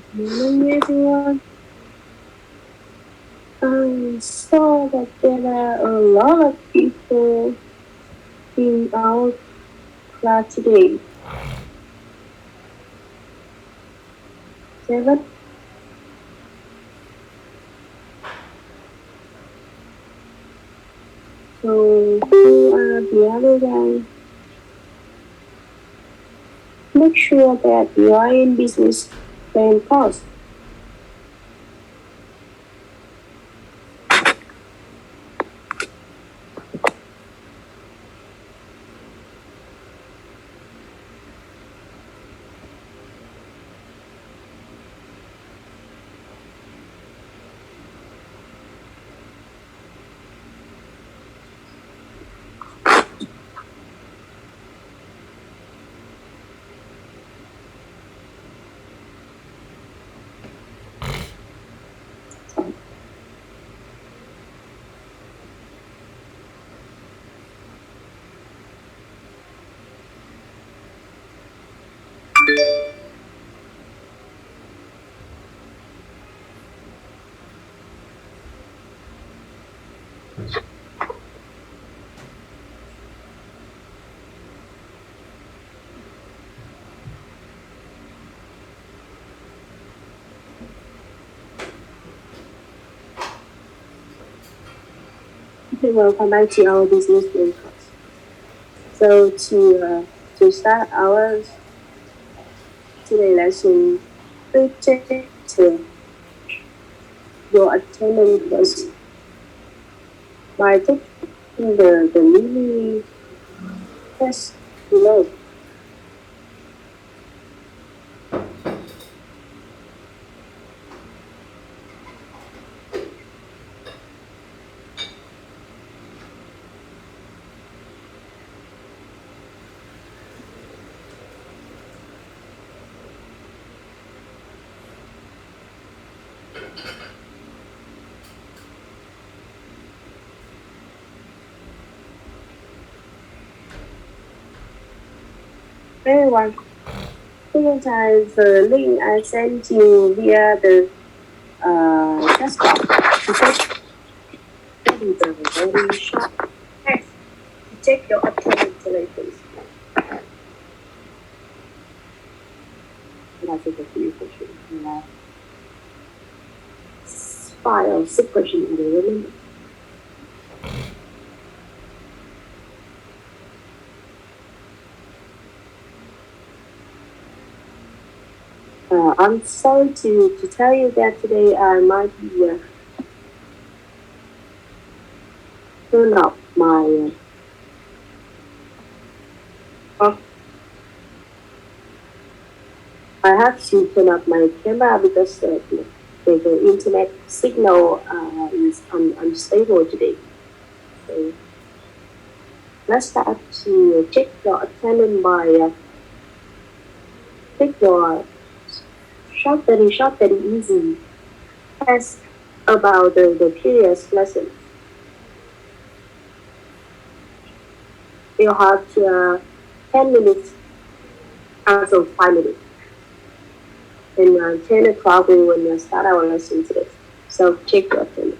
Morning, everyone. I saw that there are a lot of people in our class today. Seven. So who are the other guys? Make sure that you are in business plan course. Welcome back to our business plan course. So to start our today lesson, please check your attendance first by taking the mini test below. Everyone, prioritize the link I sent you via the chat box to the very short text to check your attendance today, please. That's a few questions. File 6 questions in the remember. I'm sorry to tell you that today I might be turn off my I have to turn off my camera because the internet signal is unstable today. So let's start to check your attendance by take your short, very easy test about the previous lesson. You have 10 minutes until 5 minutes. And 10 o'clock we will start our lesson today. So check your attendance.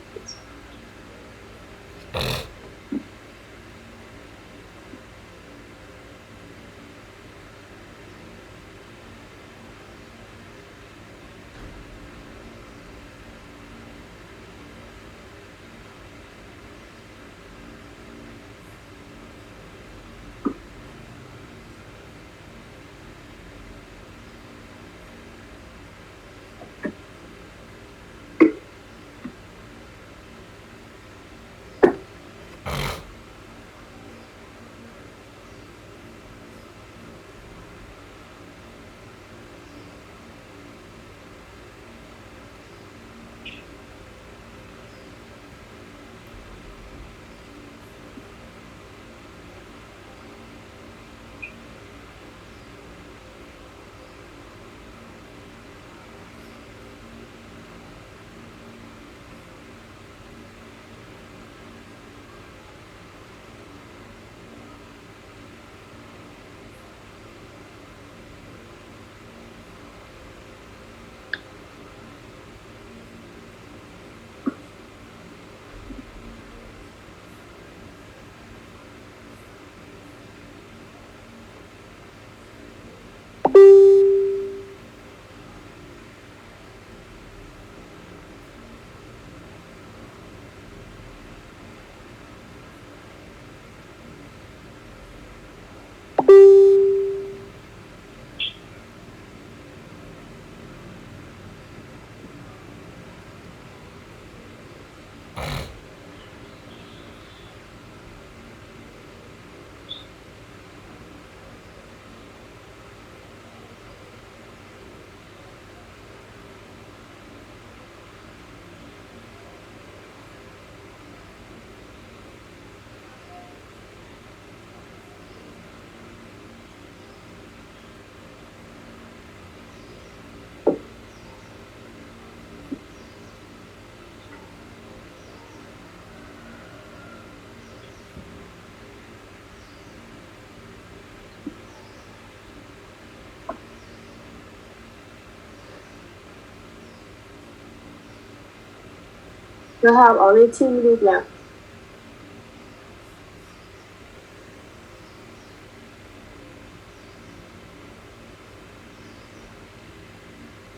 You have only 2 minutes left.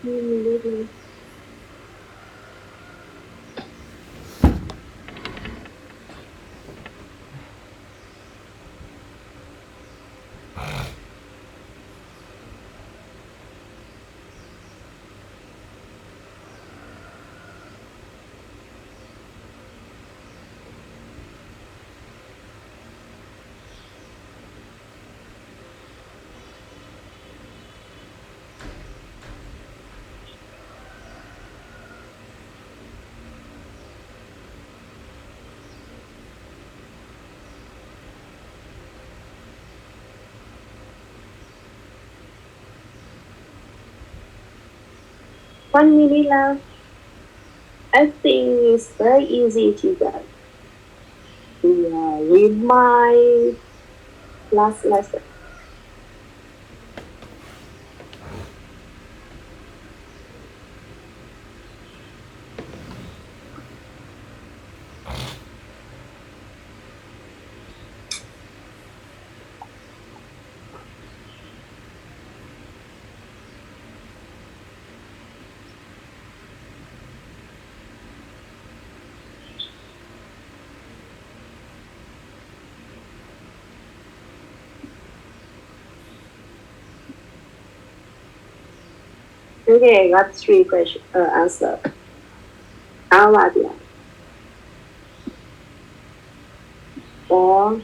Minutes. One minute left. I think it's very easy to get. Read my last lesson. Okay, I got three question answer. Aladia. Or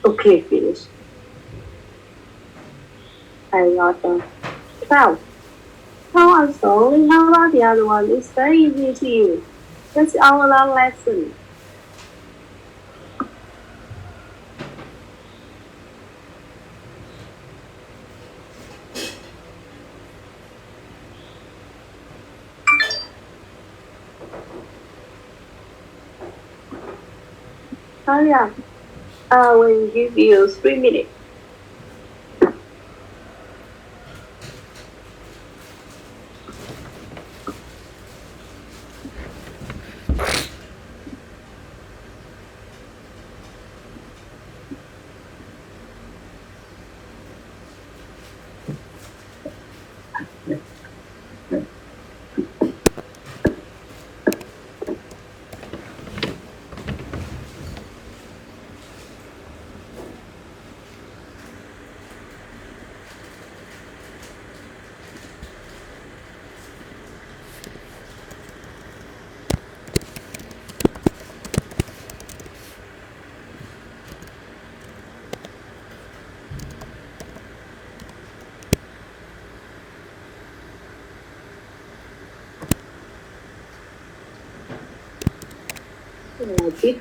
okay, finish. I got them. Wow. How I'm sorry. How about the other one? It's very easy to you. That's our long lesson. Hurry up. I will give you 3 minutes. like it.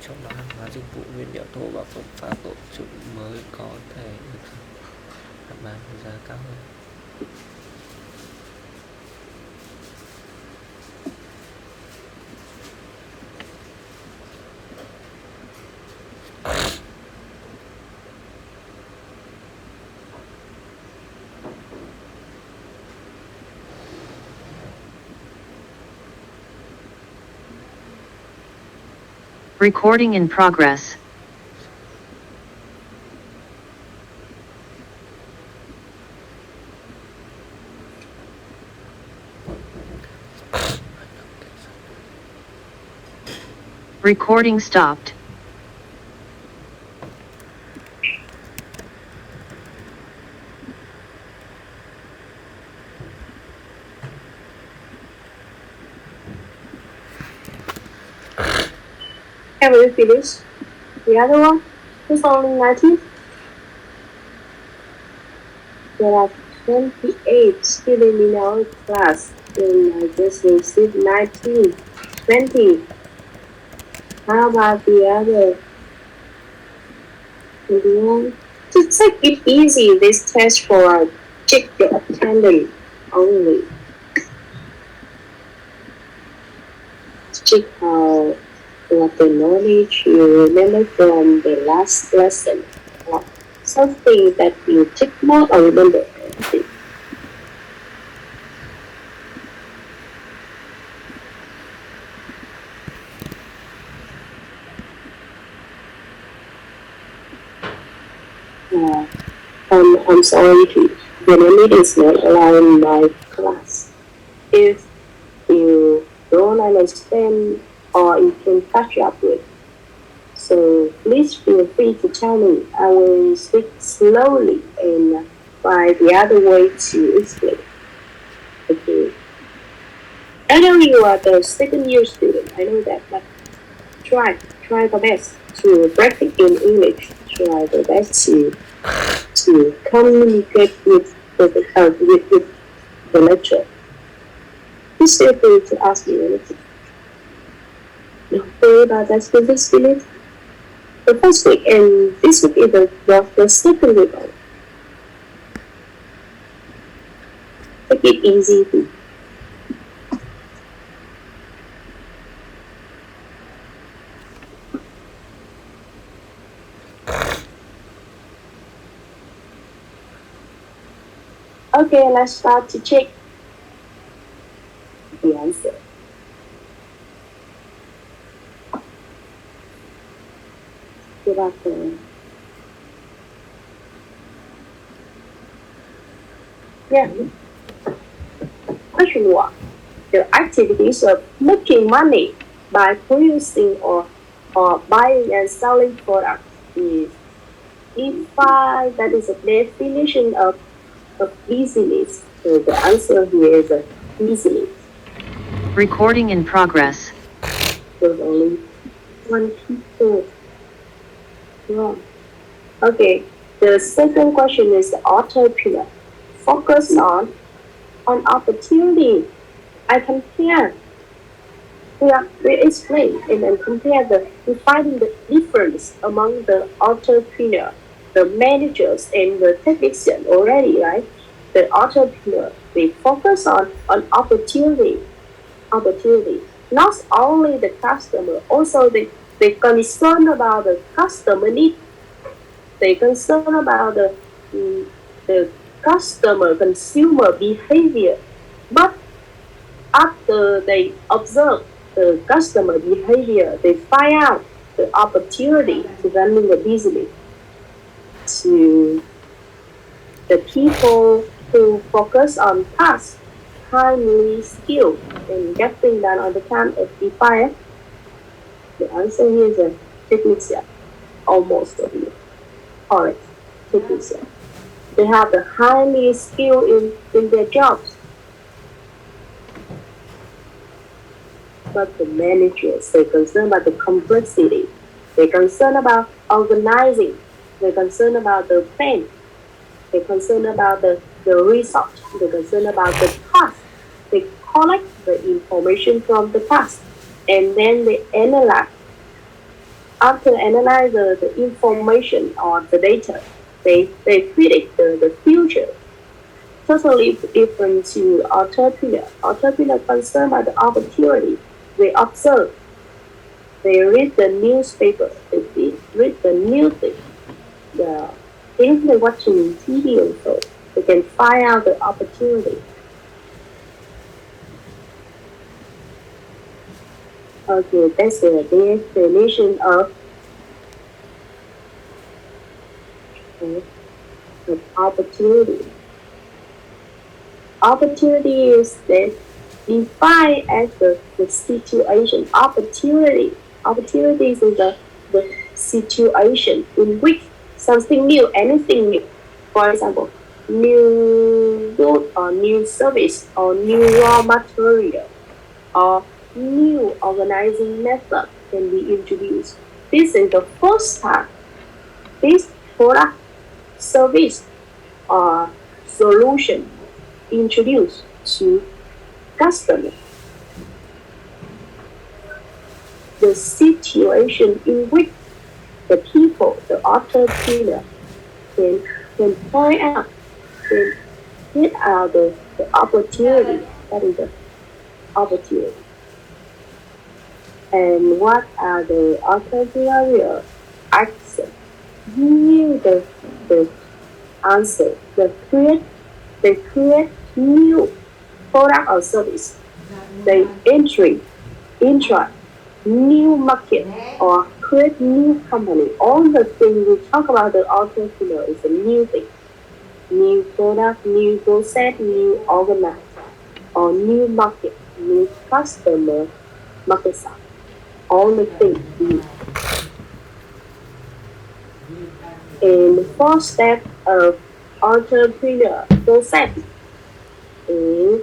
Trong đó hàng hóa dịch vụ nguyên liệu thô và phương pháp tổ chức mới có thể được bán với giá cao hơn. Recording in progress. Recording stopped. Have we finished the other one? It's only 19. There are 28 students in our class, and I just received 19, 20. How about the other 21? To take it easy, this test for check the attendance only. Check how what the knowledge you remember from the last lesson. Something that you take note or remember. I'm sorry if the limit is not allowed in my class. If you don't understand or you can catch up with. So please feel free to tell me. I will speak slowly and find the other way to explain. Okay. I know you are the second year student, I know that, but try the best to practice in English. Try the best to communicate with the lecturer. Please feel free to ask me anything. Don't worry about that physics feeling. The first week and this week is the second week. Take it easy. Okay, let's start to check the answer. Good afternoon. Yeah. Question 1. The activities of making money by producing or buying and selling products is define, that is a definition of business. So the answer here is business. Recording in progress. There's only one people wrong. Okay, the second question is the entrepreneur. Focus on on opportunity. I compare, we explain and then compare we finding the difference among the entrepreneur, the managers and the technician already, right? The entrepreneur, they focus on opportunity. Not only the customer, also they concern about the customer need. They concern about the customer consumer behavior. But after they observe the customer behavior, they find out the opportunity to running a business. To the people who focus on tasks, highly skilled and getting done on the time of required, the answer here is a technician, almost of you. Correct, technician. They have the highly skilled in their jobs. But the managers, they're concerned about the complexity. They're concerned about organizing. They're concerned about the plan. They're concerned about the research. They're concerned about the task. They collect the information from the task and then they analyze. After analyze the information or the data, they predict the future. Totally different to entrepreneur. Entrepreneur concerned about the opportunity. They observe. They read the newspaper. They read the news. If they're watching TV also, they can find out the opportunity. Okay, that's the definition of opportunity. Opportunity is then defined as the situation. Opportunity is the situation in which something new, anything new. For example, new good or new service or new raw material or new organizing method can be introduced. This is the first time this product, service, or solution introduced to customer. The situation in which the people, the entrepreneur, can point out, can get out the opportunity. That is the opportunity. And what are the entrepreneurial actions? Give the answer. They create new product or service. They enter new market or create new company. All the things we talk about the entrepreneur is a new thing. New product, new process, new organize, or new market, new customer, market size. All the things new. And the fourth step of entrepreneur process is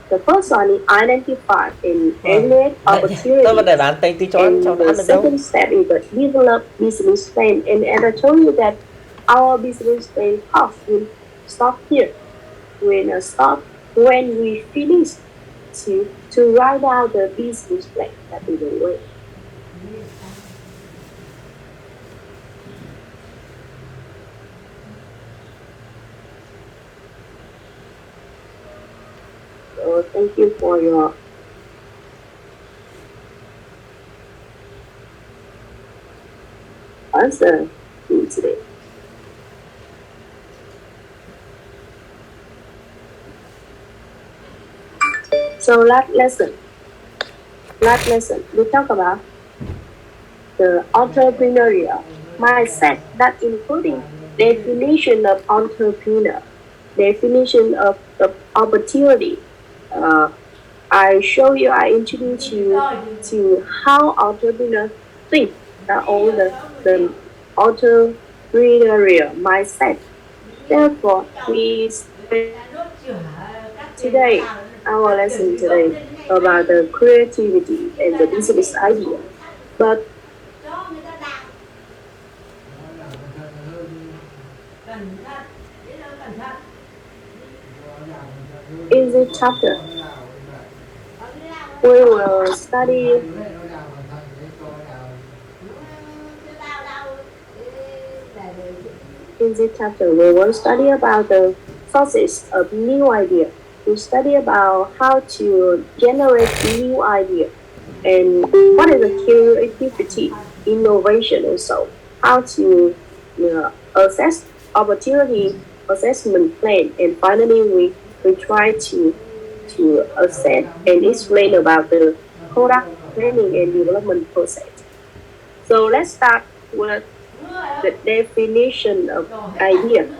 the first one is identify and evaluate Tôi mà để opportunities. bạn tay tí cho And nó the ăn được đâu. second step is the develop business plan. And as I told you that our business plan path will stop here. When we finish to write out the business plan. That is the way. So thank you for your answer to today. So last lesson, we talk about the entrepreneurial mindset that including definition of entrepreneur, definition of opportunity. I introduce you to how entrepreneurs think, all the entrepreneurial mindset. Therefore, today, our lesson today about the creativity and the business idea. But in this chapter, we will study in this chapter we will study about the sources of new idea. We study about how to generate new idea and what is the creativity, innovation, and so how to assess opportunity assessment plan, and finally we try to assess and explain about the product planning and development process. So let's start with the definition of idea.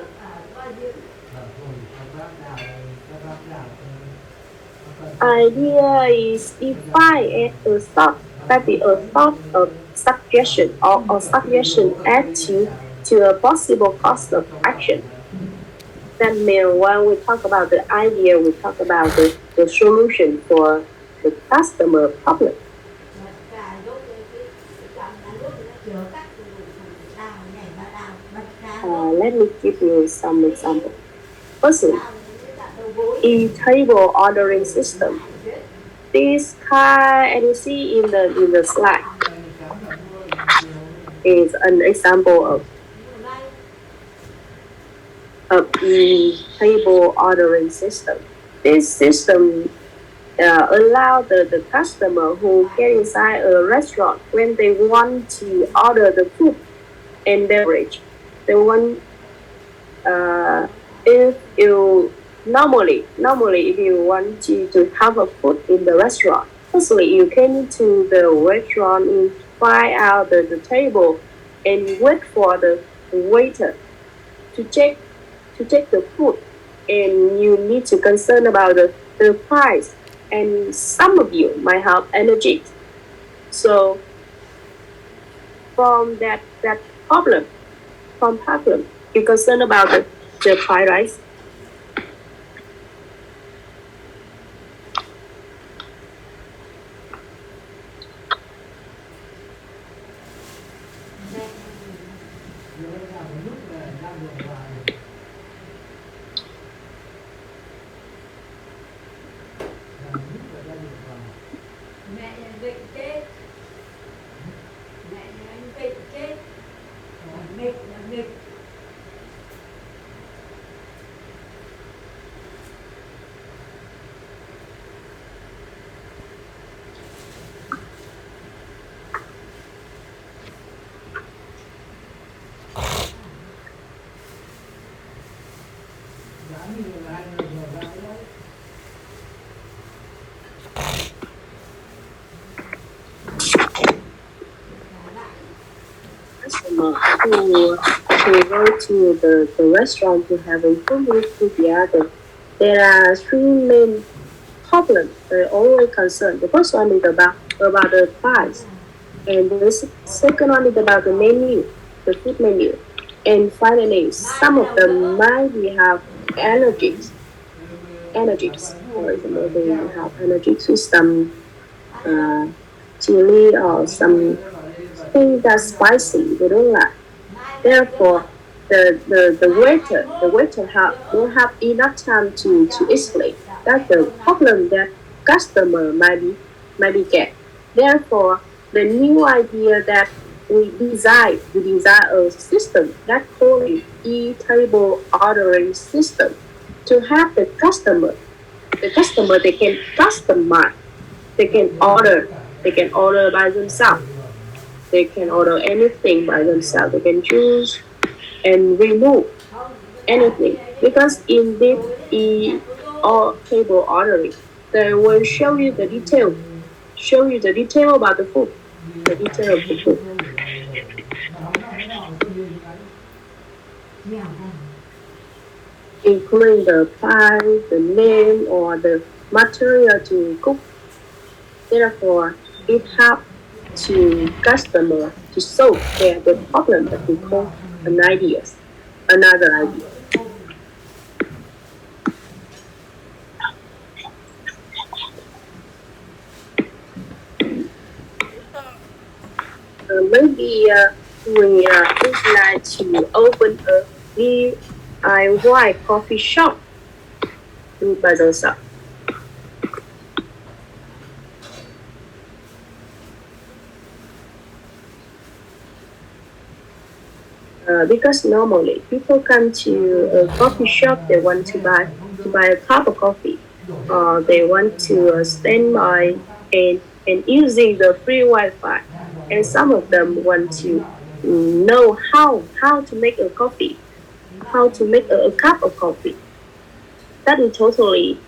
Idea is defined as a thought, that is a thought of suggestion or suggestion add to a possible cost of action. That means when we talk about the idea, we talk about the solution for the customer problem. Let me give you some example. Firstly, e-table ordering system. This kind, as you see in the slide, is an example of e-table ordering system. This system allow the customer who get inside a restaurant when they want to order the food and beverage. They want if you normally if you want to have a food in the restaurant, firstly you came to the restaurant and find out the table and wait for the waiter to check the food, and you need to concern about the price, and some of you might have allergies. So from that problem, you concern about the price, right? Customer who go to the restaurant to have a food together, there are three main problems they're always concerned. The first one is about the price, and the second one is about the menu, the food menu, and finally some of them might have allergies. For example, they have allergies to some chili or some things that's spicy they don't like. Therefore, the waiter won't have enough time to explain. That's the problem that customer might be get. Therefore, the new idea that we design a system that called it e-table ordering system to have the customer they can customize, they can order by themselves. They can order anything by themselves. They can choose and remove anything, because in this table ordering, they will show you the detail about the food, the detail of the food. Including the price, the name, or the material to cook. Therefore, it helps to customer to solve the problem that we call another idea. Maybe we would like to open a DIY coffee shop by themselves. because normally people come to a coffee shop, they want to buy a cup of coffee, or they want to spend by and using the free Wi-Fi, and some of them want to know how to make a coffee, how to make a cup of coffee. That is totally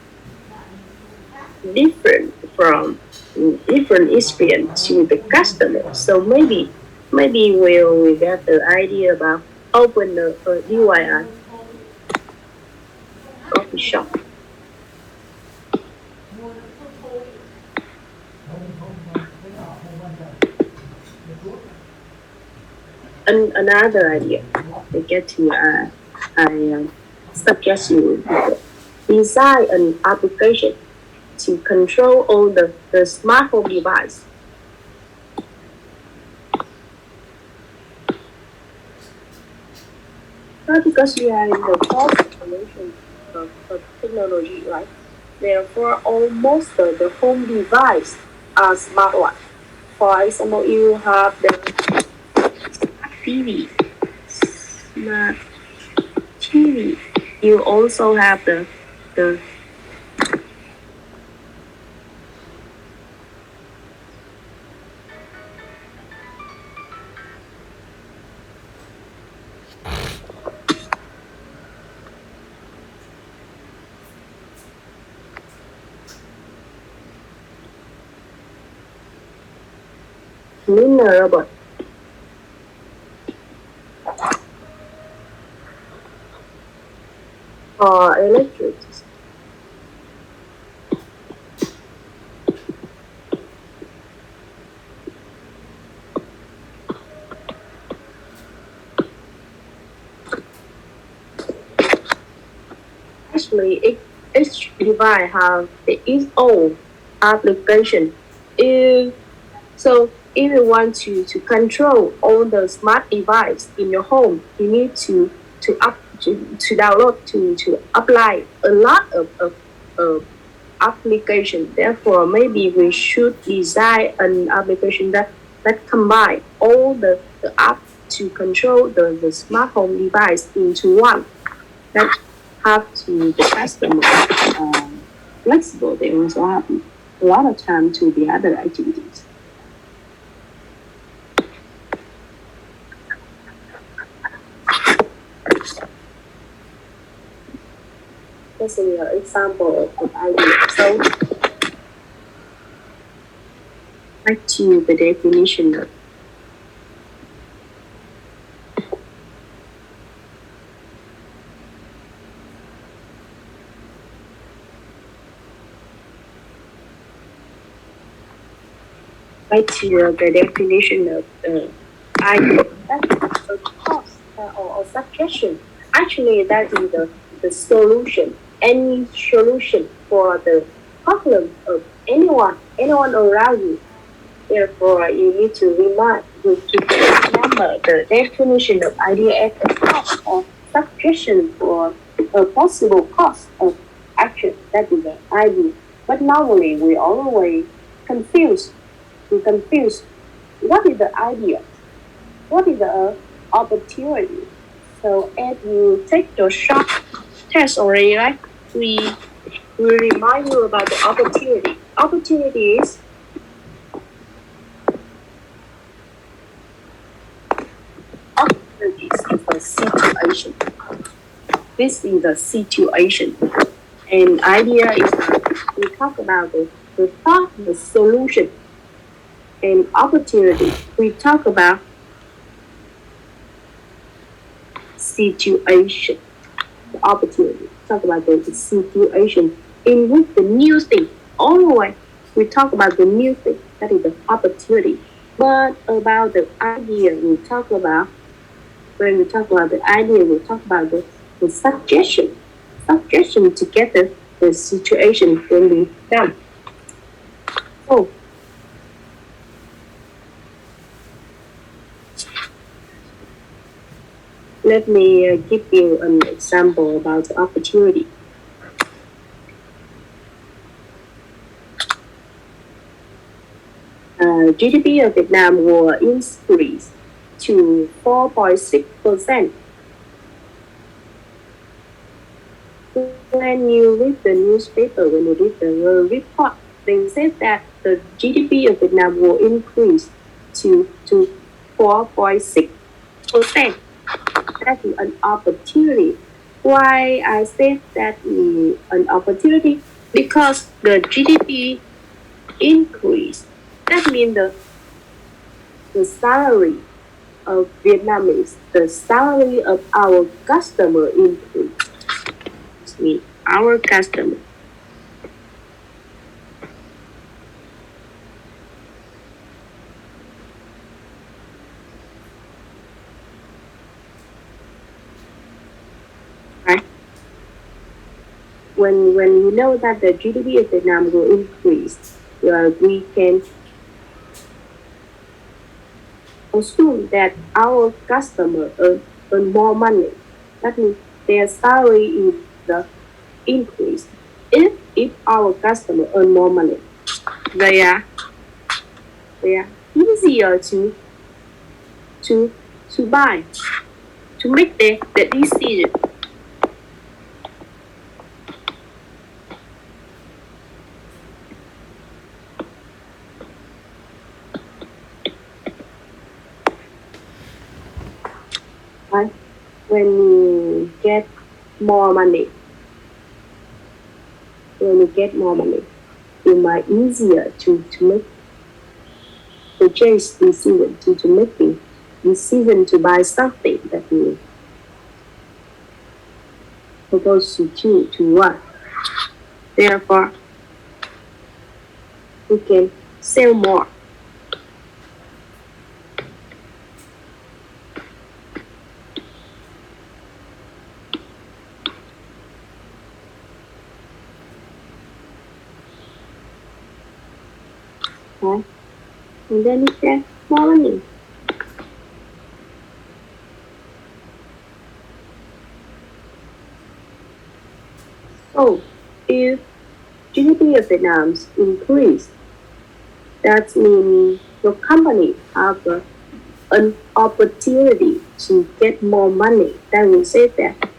different from different experience to the customer. So maybe we'll get the idea about open a DIY coffee shop. And another idea I get to I suggest you design an application to control all the smart home device. Not because we are in the fourth generation of technology, right? Therefore, almost the home device are smart one. For example, you have the smart TV, smart TV. You also have the Miner robot. Or electric. Actually, each device have its own application. If So if you want to control all the smart device in your home, you need to download to apply a lot of application. Therefore, maybe we should design an application that combine all the app to control the smart home device into one. That have to the customer flexible. They also have a lot of time to the other activities. This is an example of idea. So, back to the definition of idea. That's a cost or suggestion. Actually, that is the solution, any solution for the problem of anyone around you. Therefore, you need to remember the definition of idea as a cost or suggestion for a possible cost of action. That is the idea. But normally, we always confuse. We confuse what is the idea, what is the opportunity. So as you take your short test already, right? We remind you about the opportunity. Opportunity is the situation. This is the situation. And idea is we talk about the thought, the solution. And opportunity, we talk about situation. The opportunity, talk about the situation in which the new thing, always we talk about the new thing, that is the opportunity. But about the idea, when we talk about the idea, we talk about the suggestion. Suggestion to get the situation when we done. So, let me give you an example about the opportunity. GDP of Vietnam will increase to 4.6%. When you read the newspaper, when you read the report, they said that the GDP of Vietnam will increase to 4.6%. That is an opportunity. Why I said that is an opportunity? Because the GDP increase. That means the salary of Vietnamese, the salary of our customer increase. Mean our customer. Right? When we know that the GDP of Vietnam will increase, we can assume that our customer earn more money. That means their salary is the increase. If our customer earn more money, they are easier to buy, to make the decision. Right? When you get more money, you might easier to make purchase decision, to make the decision to buy something that you propose to want. Therefore, we can sell more. Right? And then you get more money. So, if GDP of Vietnam increase, that means your company have an opportunity to get more money. That will say that.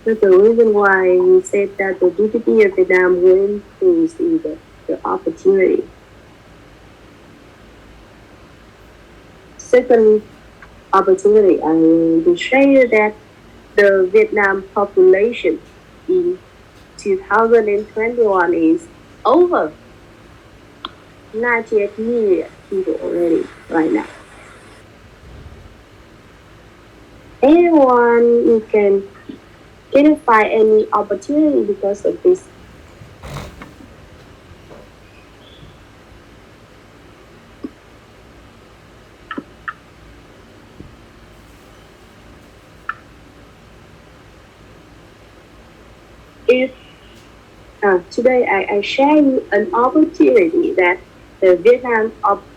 That's the reason why we said that the GDP of Vietnam will increase in the opportunity. Second opportunity, I will share that the Vietnam population in 2021 is over 98 million people already right now. Anyone can find any opportunity because of this. If today I share you an opportunity that the Vietnam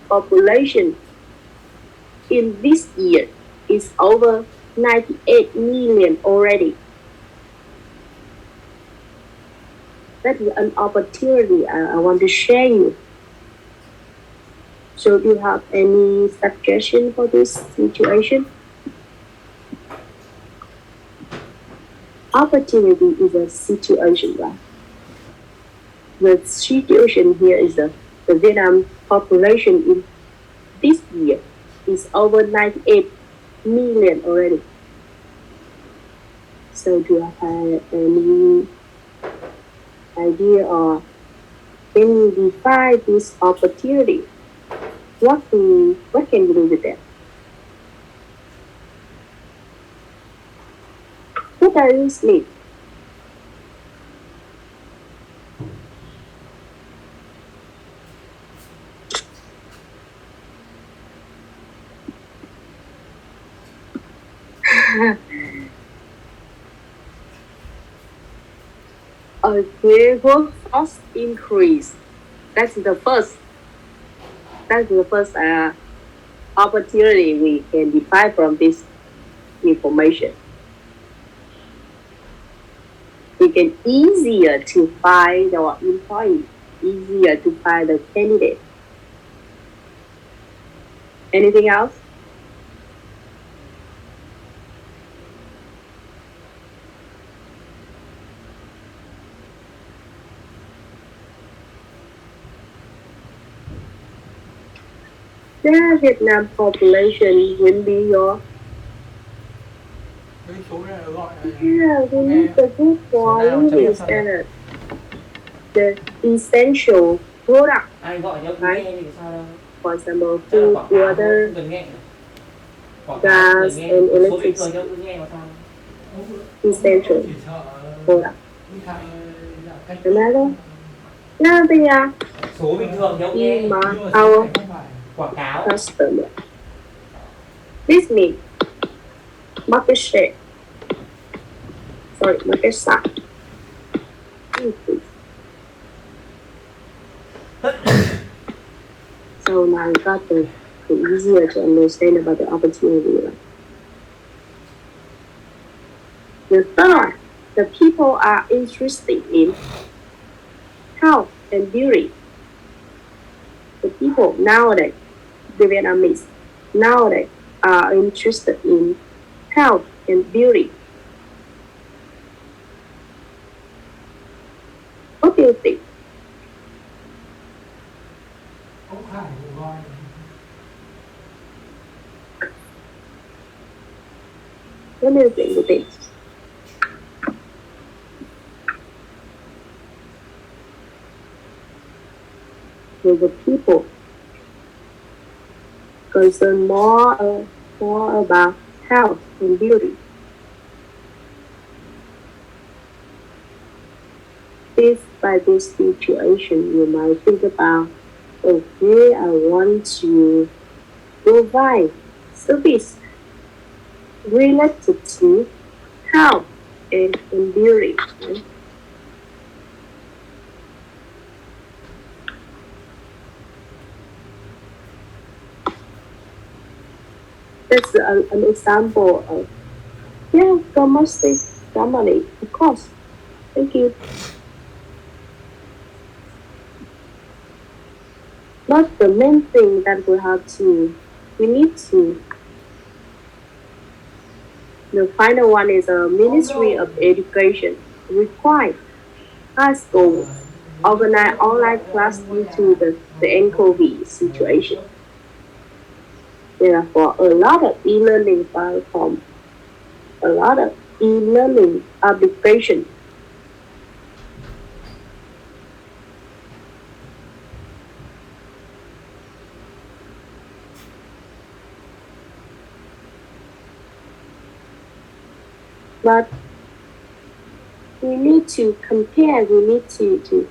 population in this year is over 98 million already. That is an opportunity I want to share you. So do you have any suggestion for this situation? Opportunity is a situation, right? The situation here is the Vietnam population in this year is over 98 million already. So do you have any idea or can you define this opportunity? What can you do with that? What does this mean? A great workforce increase. That's the first opportunity we can define from this information. We can easier to find our employee, easier to find the candidate. Anything else? Yeah, Vietnam population will be your. cái số này gọi Yeah, we nghe need the good Số for nào chấm living điểm sao nhỉ? standard. The essential product, Ai gọi nhớ Right. nghe thì sao đâu. for example, Chắc là food, quảng cáo thôi, water, không cần nghe. Quảng cáo không gas, cần nghe. and Số bình electric thường nhớ cứ nghe mà sao. essential chỉ sợ product. cái thằng là cách Đúng không? Yeah, they are Số bình thường nhớ nghe. in my nhưng mà số our này không phải Quảng cáo. customer. This means market share. Sorry, market size. Increase. So now you got the easier to understand about the opportunity. Right? The third, the people are interested in health and beauty. The people nowadays, the Vietnamese nowadays are interested in health and beauty. What do you think? không phải gọi What do you think? You think? Will the people concern more about health and beauty? If by this situation you might think about, okay, I want to provide service related to health and beauty. Right? That's an example of, yeah, domestic family, of course. Thank you. But the main thing that we need to, the final one is a Ministry of Education require high schools organize online class due to the nCoV situation. Therefore, a lot of e-learning platform, a lot of e-learning application. But we need to compare, we need to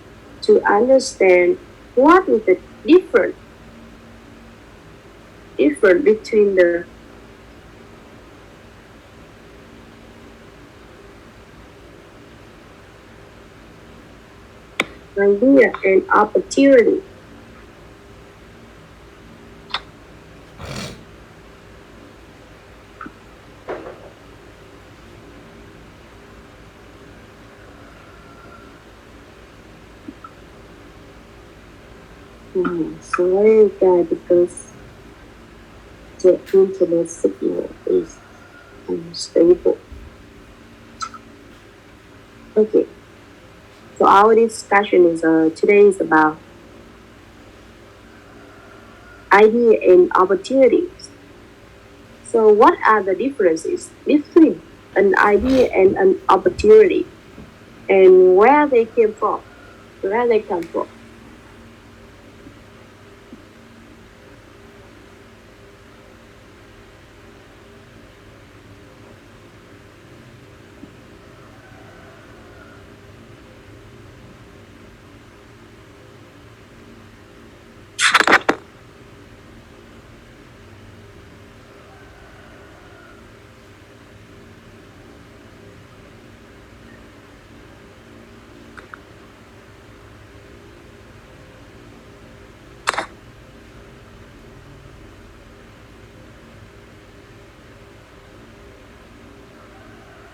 understand what is the difference between the idea and opportunity. Sorry guys, because the internet signal is unstable. Okay, so our discussion is today is about idea and opportunities. So what are the differences between an idea and an opportunity, and where they came from, where they come from?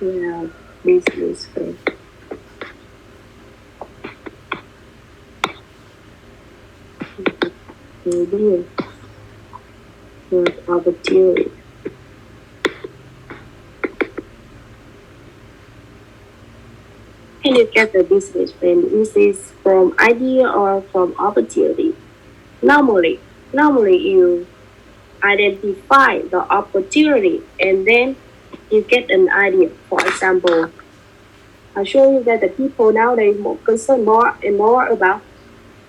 Yeah, business first. Idea. Word opportunity. Can you get the business when this is from idea or from opportunity? Normally you identify the opportunity and then you get an idea. For example, I show you that the people nowadays concern more and more about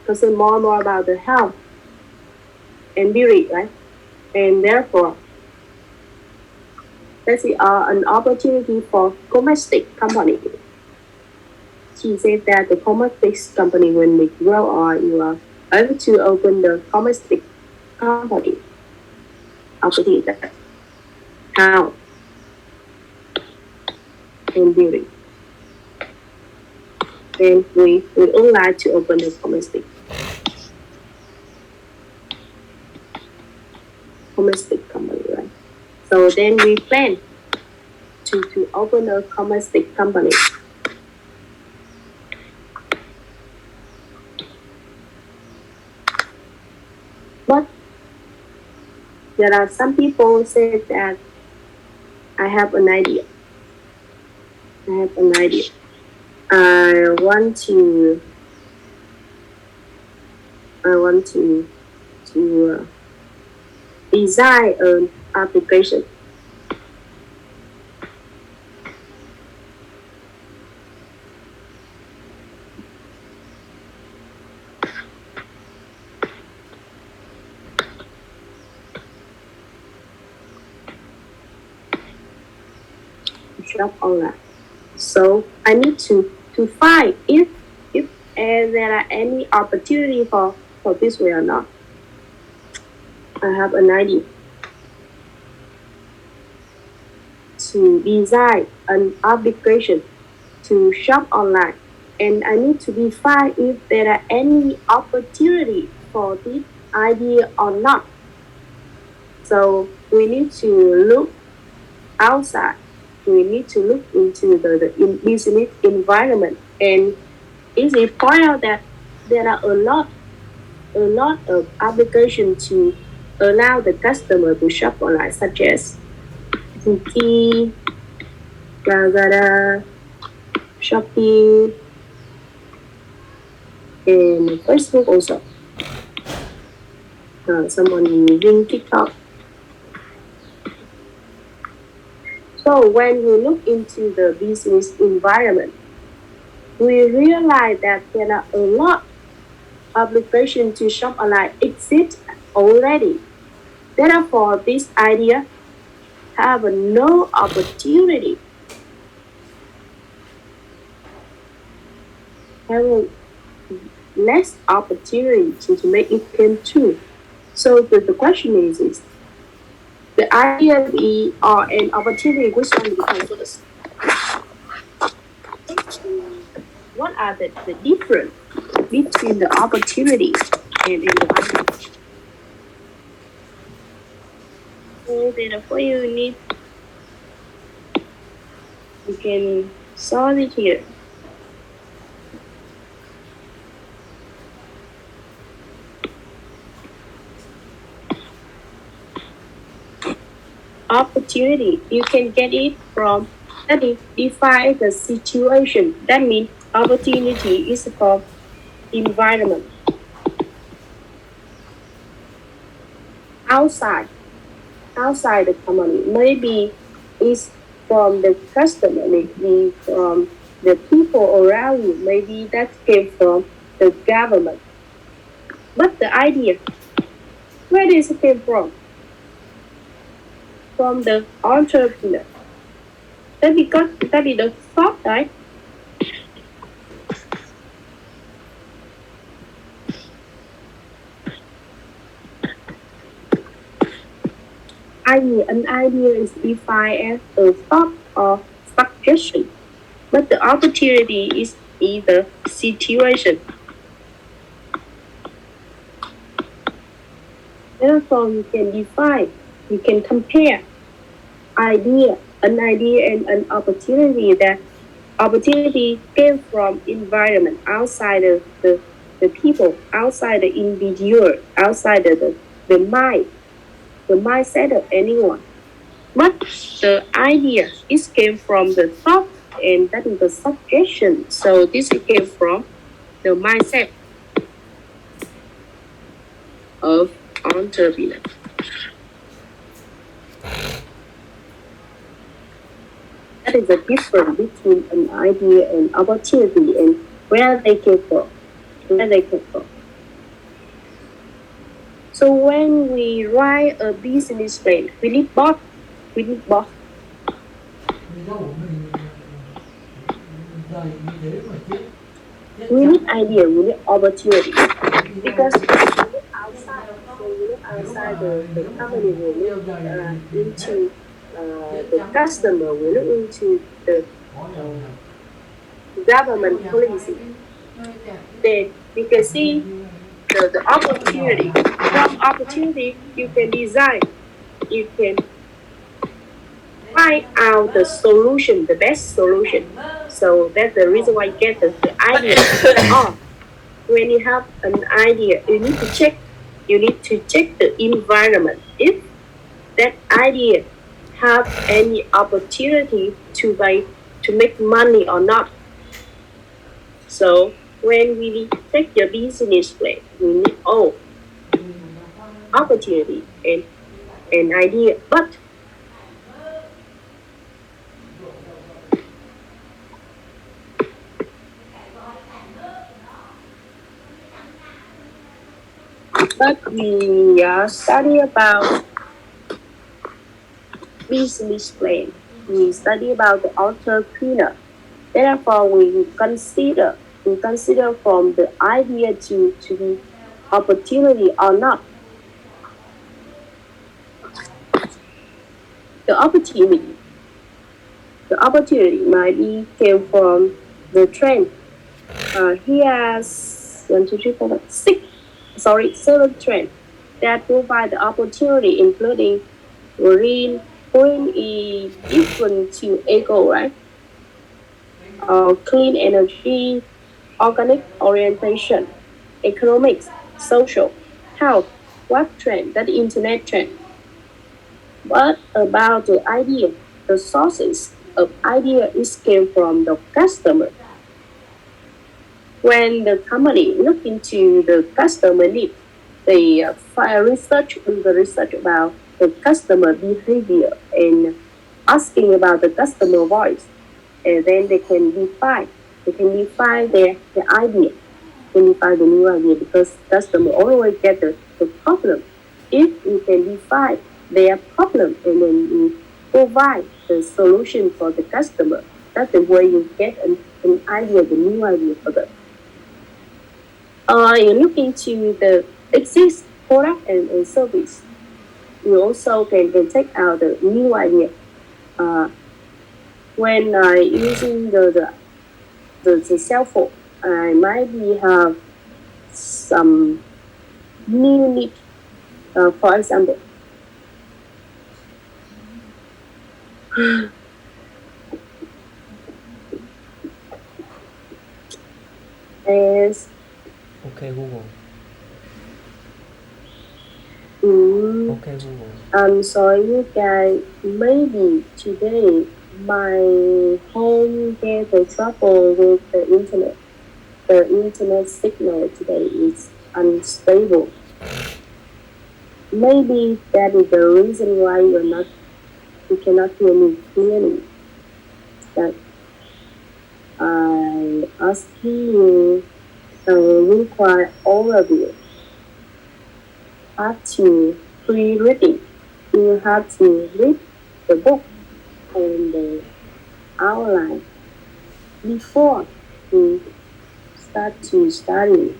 the health and beauty, right? And therefore, that's an opportunity for cosmetic company. She said that the cosmetics company, when they grow, or you are able to open the cosmetic company, opportunity that health and beauty. Then we would like to open the cosmetic company, right? So then we plan to open a cosmetic company. But there are some people say that I have an idea. I want to design an application. Shop online. So I need to find if there are any opportunity for this way or not. I have an idea to design an application to shop online, and I need to define if there are any opportunity for this idea or not. So we need to look outside. We need to look into the business environment, and it's important that there are a lot of applications to allow the customer to shop online, such as Tiki, Lazada, Shopee, and Facebook also. Someone using TikTok. So when we look into the business environment, we realize that there are a lot of applications to shop online exist already. Therefore, this idea have no opportunity. Have less opportunity to make it come true. So the question is the idea or an opportunity, which one will come first? What are the difference between the opportunity and the idea? So therefore you can solve it here. Opportunity, you can get it from define the situation. That means opportunity is for environment. Outside the company, maybe it's from the customer, maybe from the people around you, maybe that came from the government. But the idea, where does it came from? From the entrepreneur. That is the thought, right? An idea is defined as a thought or suggestion, but the opportunity is the situation. Therefore, you can compare an idea and an opportunity. That opportunity came from environment, outside of the people, outside the individual, outside of the mind. the mindset of anyone. But the idea is came from the thought and that is the suggestion. So this came from the mindset of entrepreneur. That is the difference between an idea and opportunity and where they came from. Where they came from. So when we write a business plan, we need both. We need both. Vì đâu mình đời như thế mà chết chết We chắn. need idea, we need opportunity. Vì Because đâu- when we look outside, when we look outside the company, we look into the customer, we look into the Có nhiều government policy. Then you can see the opportunity. From opportunity, you can design, you can find out the solution, the best solution. So that's the reason why you get the idea. When you have an idea, you need to check the environment. If that idea have any opportunity to make money or not. So when we take your business plan, we need opportunity and an idea. But we are study about business plan. We study about the entrepreneur. Therefore, we consider from the idea to be opportunity or not. The opportunity might be came from the trend. Here's 1, 2, 3, 4, 5, 7 trends that provide the opportunity, including green. Green is equal to eco, right? Clean energy, organic orientation, economics, social, health, web trend, that internet trend. But about the idea, the sources of idea is came from the customer. When the company look into the customer need, they do the research about the customer behavior and asking about the customer voice, and then they can define their idea, can define the new idea, because customer always get the problem. If you can define their problem and then you provide the solution for the customer, that's the way you get an idea, the new idea for them. You look into the existing product and service. You also can take out the new idea. When using the cell phone, I might have some new need. For example, as Ok Google. Ok Google. I'm sorry, you guys. Maybe today my home get the trouble with the internet. The internet signal today is unstable. Maybe that is the reason why you cannot hear me clearly. That I asking you, I require all of you have to pre-reading. You have to read the book and the outline before you start to study.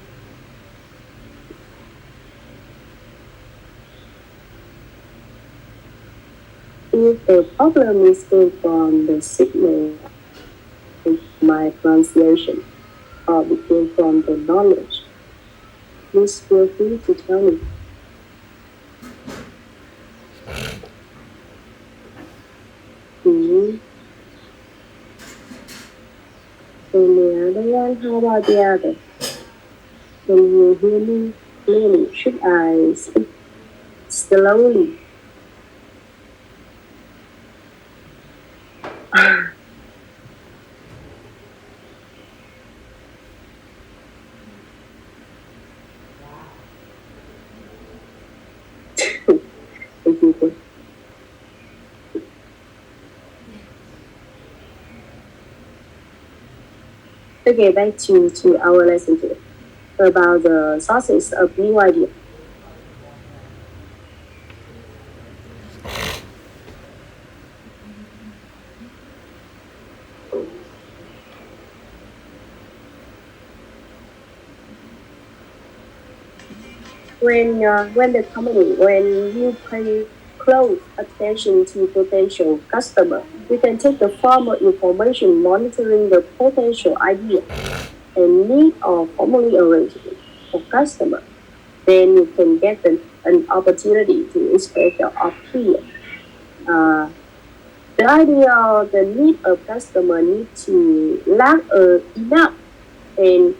If the problem is came from the signal, my pronunciation, or it came from the knowledge, please feel free to tell me. On the other one, how about the other? Can you hear me clearly? Should I speak slowly Thank you. Okay, back to our lesson today about the sources of new idea. When you pay close attention to potential customer, you can take the formal information monitoring the potential idea and need or formally arrangement for customer. Then you can get an opportunity to express your opinion. The idea or the need of customer need to lack enough, and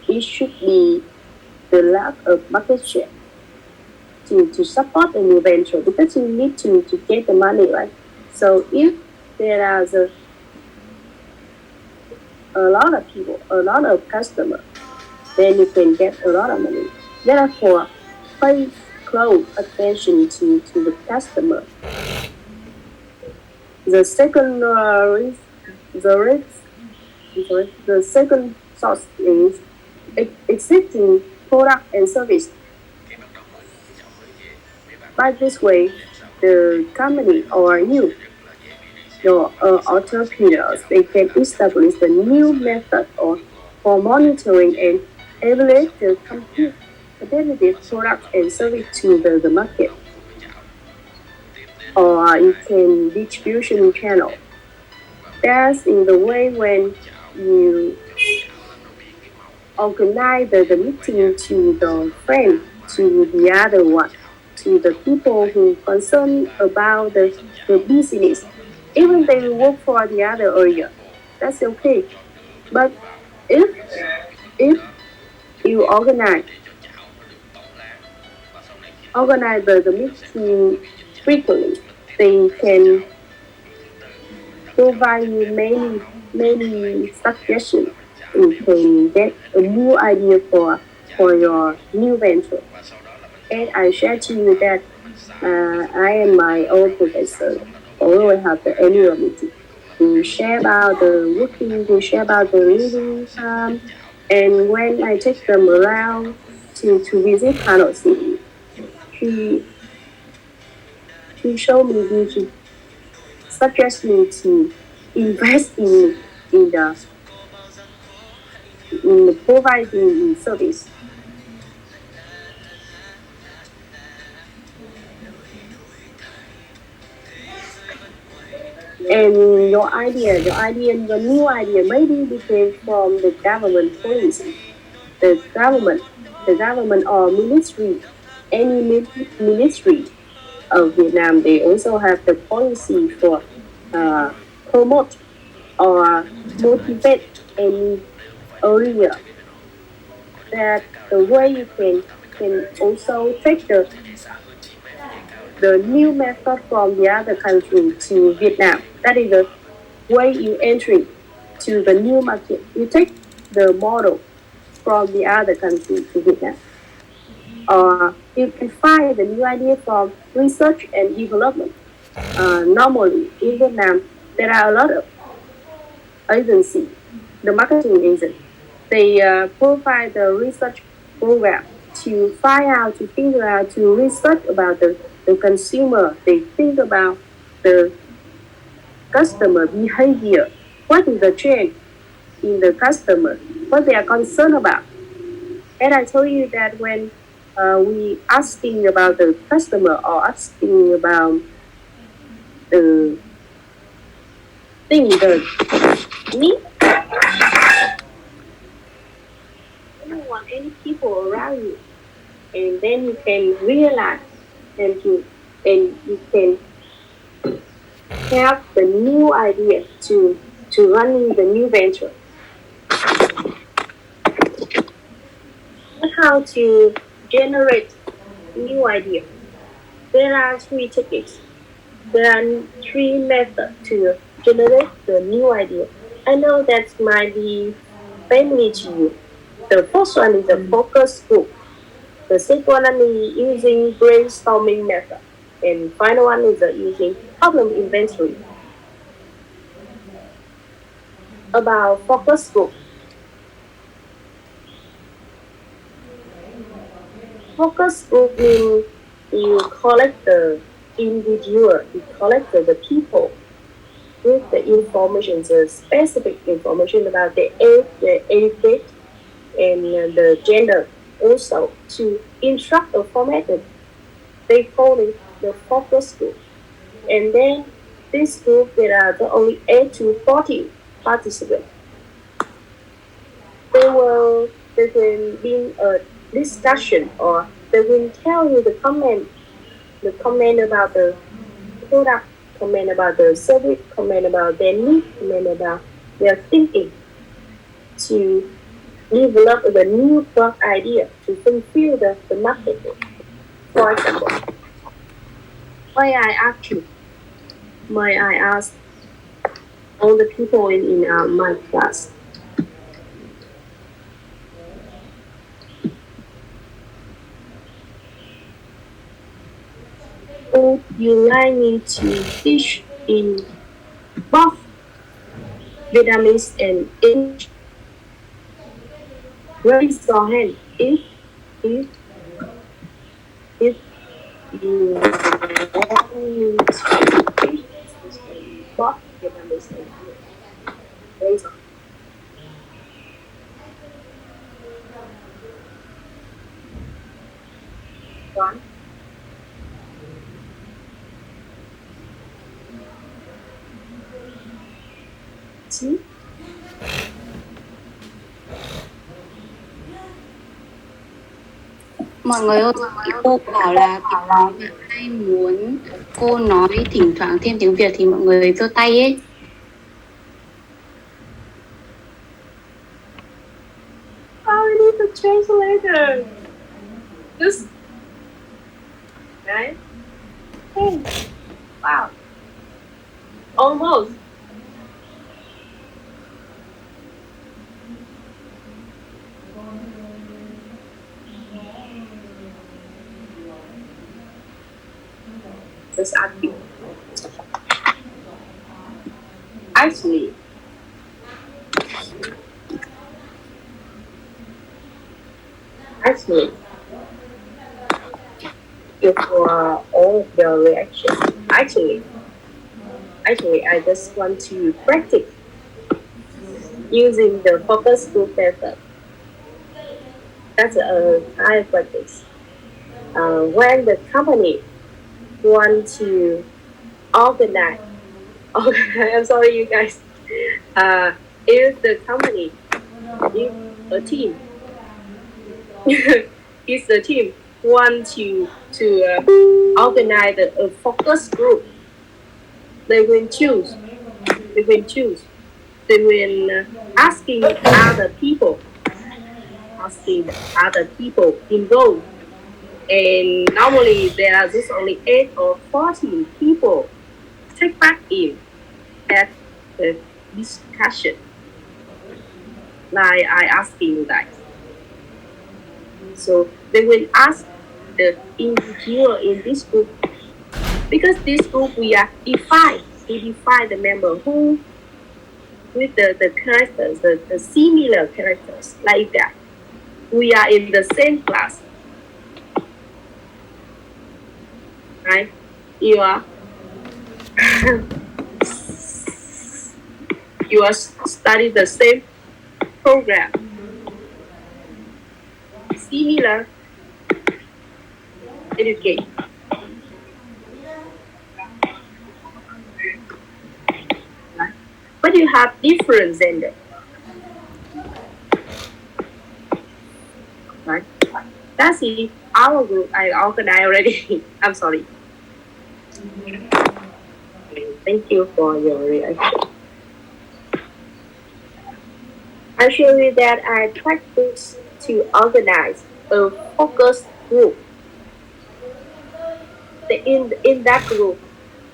it should be the lack of market share to support a new venture, because you need to get the money, right? So if there are a lot of people, a lot of customers, then you can get a lot of money. Therefore, pay close attention to the customer. The second the second source is existing product and service. By this way, the company or you, your entrepreneurs, they can establish a new method for monitoring and evaluate the competitive product and service to the market. Or you can distribution channel. That's in the way when you organize the meeting to the friend, to the other one, to the people who concerned about the business. Even they work for the other area, that's okay. But if you organize the meeting frequently, they can provide you many suggestions. You can get a new idea for your new venture. And I share to you that I am my own professor. Although I have the annual meeting, we share about the working, we share about the reading time, and when I take them around to visit Hanoi City, she showed me, she suggest me to invest in the providing service. And your new idea maybe became from the government policy. The government or ministry, any ministry of Vietnam, they also have the policy for promote or motivate any area. That the way you can also take the new method from the other country to Vietnam. That is the way you entry to the new market. You take the model from the other country to Vietnam. Or you can find the new idea from research and development. Normally in Vietnam, there are a lot of agencies, the marketing agents. They provide the research program to find out, to figure out, to research about the consumer. They think about the customer behavior. What is the trend in the customer? What they are concerned about? And I told you that when we asking about the customer or asking about the thing, the need, anyone, any people around you, and then you can realize and you can have the new idea to running the new venture. How to generate new idea? There are three techniques. There are three methods generate the new idea. I know that might be familiar to you. The first one is a focus group. The second one is using brainstorming method. And final one is using problem inventory. About focus group. Focus group means you collect the individual, you collect the people with the information, the specific information about the age, the etiquette, and the gender also to instruct or format it. They call it the focus group. And then this group, there are the only 8 to 40 participants. They will be a discussion or they will tell you the comment about the product, comment about the service, comment about their need, comment about their thinking to develop the new product idea to fulfill the market. For example, may I ask all the people in my class, would you like me to teach in both Vietnamese and English? Raise your hand if you want me to teach in both Vietnamese and English. Raise your hand. One. Two. Mọi người ơi, cô bảo là ai muốn cô nói thỉnh thoảng thêm tiếng Việt thì mọi người giơ tay ấy. Oh, I need the translator. Just right? Hey, wow. Almost. Just asking. Actually, for all of your reaction, actually, I just want to practice using the focus group method. That's a high practice. When the company want to organize, I'm sorry, you guys. If the company, if a team, if the team want to organize a focus group, they will choose. They will asking other people involved. And normally there are just only 8 or 14 people take part in that discussion. Like I asking you guys. So they will ask the individual in this group, because this group we define the member who with the characters, the similar characters like that. We are in the same class. Right? You are study the same program. Similar education. Right? But you have different gender. Right? That's it. Our group I organized already. I'm sorry. Thank you for your reaction. I show you that I practice to organize a focus group. In that group,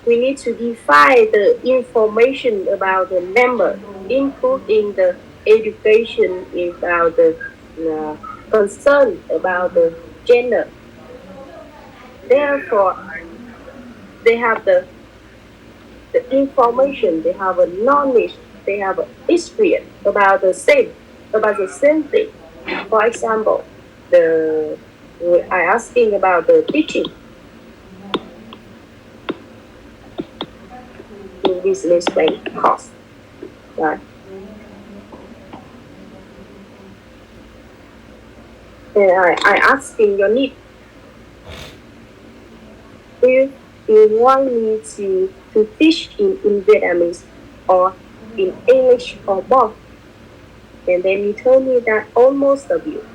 we need to define the information about the member, including the education about the uh, concern about the gender. Therefore, they have the information, they have a knowledge, they have an experience about the same thing. For example, the I asking about the teaching in business bank course, right? And I asking your need. If you want me to teach in Vietnamese or in English or both, and then you told me that almost of you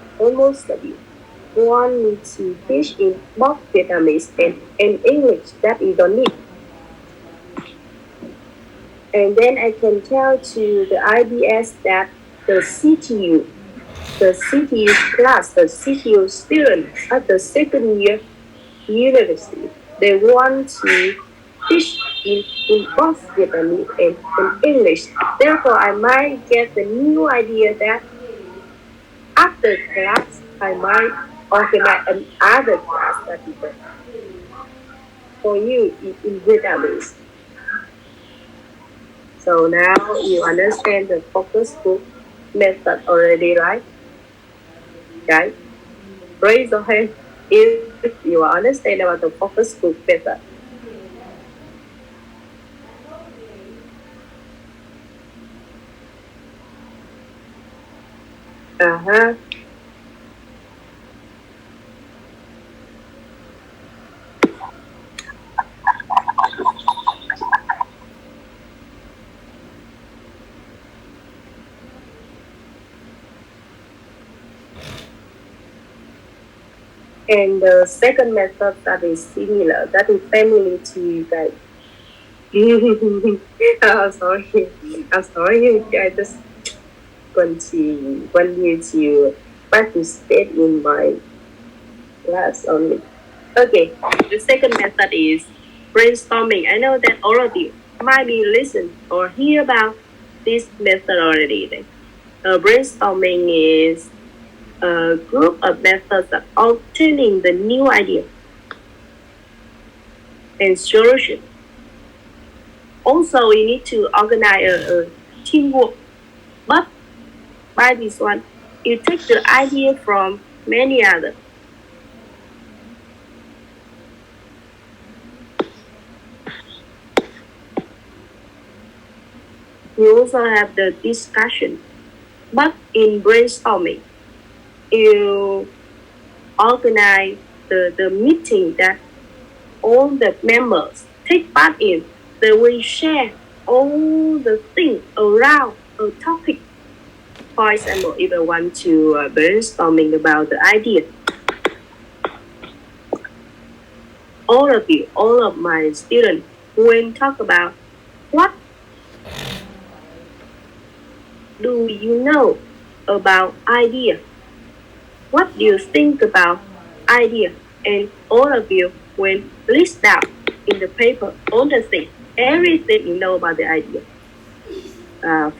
want me to teach in both Vietnamese and English that you don't need. And then I can tell to the IBS that the CTU class, the CTU students at the second year university, they want to teach in both Vietnamese and English. Therefore, I might get the new idea that after class, I might organize another class that is for you in Vietnamese. So now you understand the focus group method already, right? Right? Raise your hand if you understand about the focus group method. Uh-huh. And the second method that is similar, that is familiar to you guys. I'm sorry. I just want you to participate in my class only. Okay, the second method is brainstorming. I know that all of you might be listen or hear about this method already. Brainstorming is a group of methods of obtaining the new idea and solution. Also, we need to organize a teamwork. But by this one, you take the idea from many others. You also have the discussion. But in brainstorming, you organize the meeting that all the members take part in. They will share all the things around a topic. For example, if I want to brainstorming about the idea, all of you, all of my students, will talk about what do you know about idea? What do you think about idea? And all of you will list down in the paper all the things, everything you know about the idea.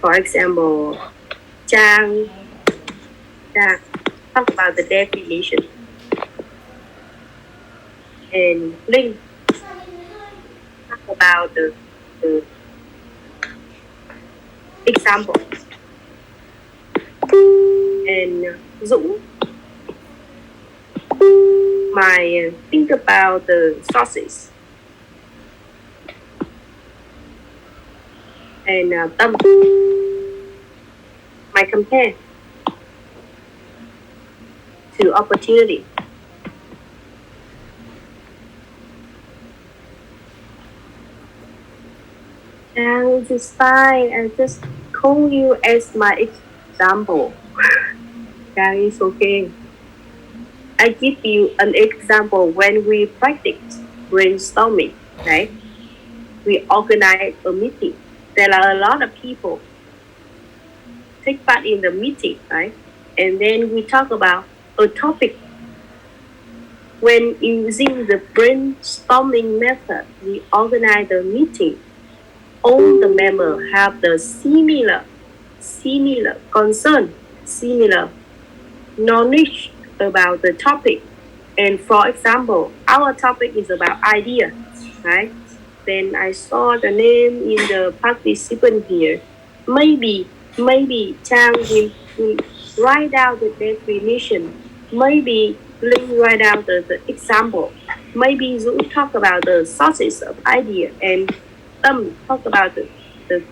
For example, Trang talk about the definition, and Linh talk about the example, and Dũng might think about the sources, and Tâm might compare to opportunity. And it's fine. I just call you as my example. That is okay. I give you an example when we practice brainstorming, right? We organize a meeting. There are a lot of people take part in the meeting, right? And then we talk about a topic. When using the brainstorming method, we organize the meeting. All the members have the similar concern, similar knowledge about the topic. And for example, our topic is about idea, right? Then I saw the name in the participant here. Maybe Chang will write down the definition. Maybe Linh write down the example. Maybe Dũng talk about the sources of idea, and Tâm talk about the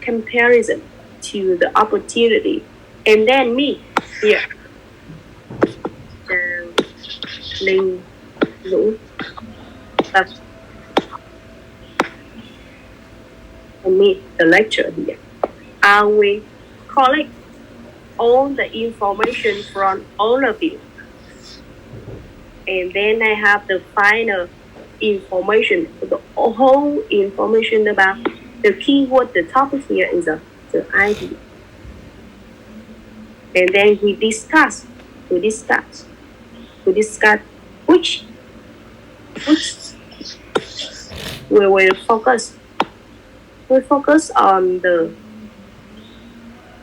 comparison to the opportunity. And then me here. Chang, Linh, Dũng, Tâm. And me, the lecturer here. We collect all the information from all of you. And then I have the final information, the whole information about the keyword, the topic here is the idea. And then we discuss which we will focus. We focus on the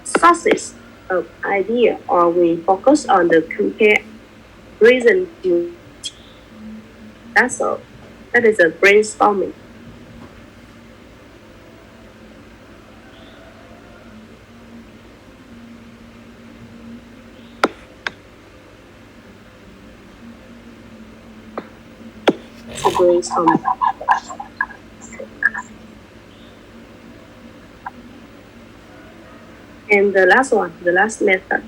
sources of idea, or we focus on the comparison to. That's all. That is a brainstorming. Brainstorming. And the last one, the last method.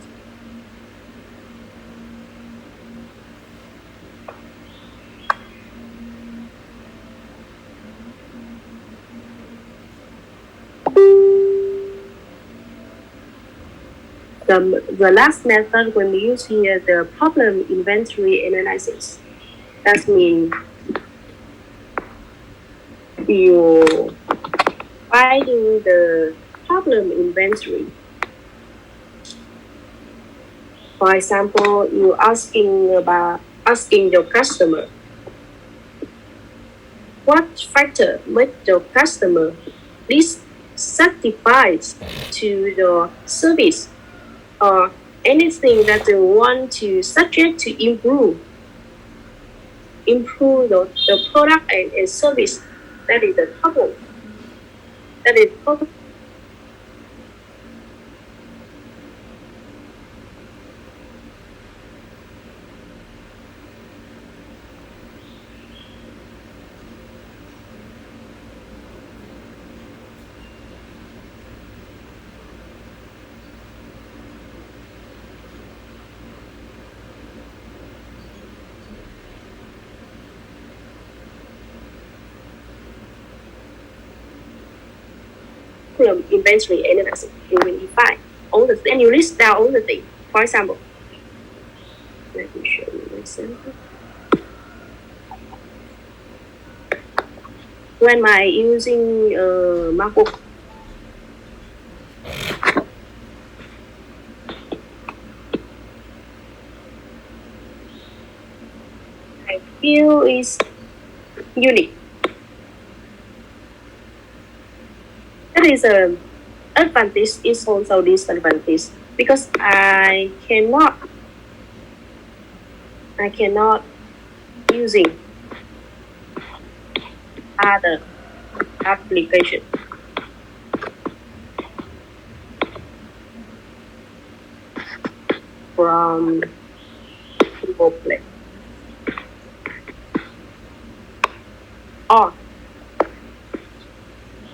The last method when we use here the problem inventory analysis. That means you finding the problem inventory. For example, you asking your customer, what factor make your customer dissatisfied to your service, or anything that they want to suggest to improve the product and service. That is the problem. That is problem. Inventory analysis. You will define all the and you list down all the things. For example, let me show you an example. When I using MacBook, I feel is unique. That is an advantage, is also disadvantage, because I cannot using other application. From Google Play. Or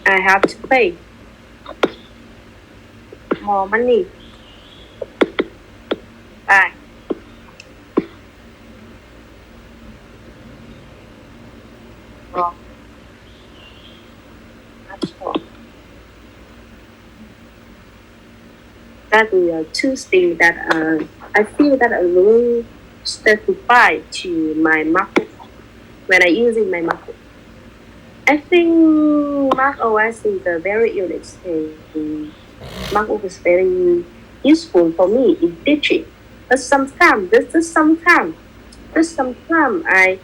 I have to pay more money. Bye. Wrong. That's wrong. That are two things that I feel that are really specified to my MacBook when I using my MacBook. I think Mac OS is a very unique thing. MacBook is very useful for me in teaching. But sometimes But sometimes I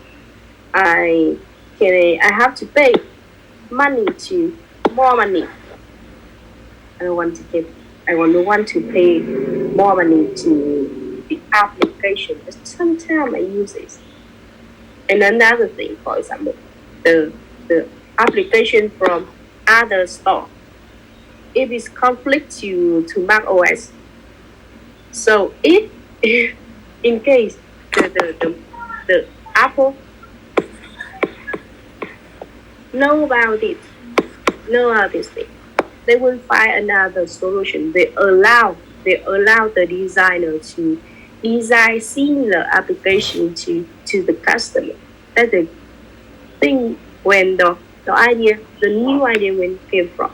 have to pay money to more money. I don't want to get. I don't want to pay more money to the application. But sometimes I use it. And another thing, for example, the application from other store, if it's conflict to Mac OS. So if in case the Apple know about this thing, they will find another solution. They allow the designer to design similar application to the customer. That's the thing when the new idea when came from,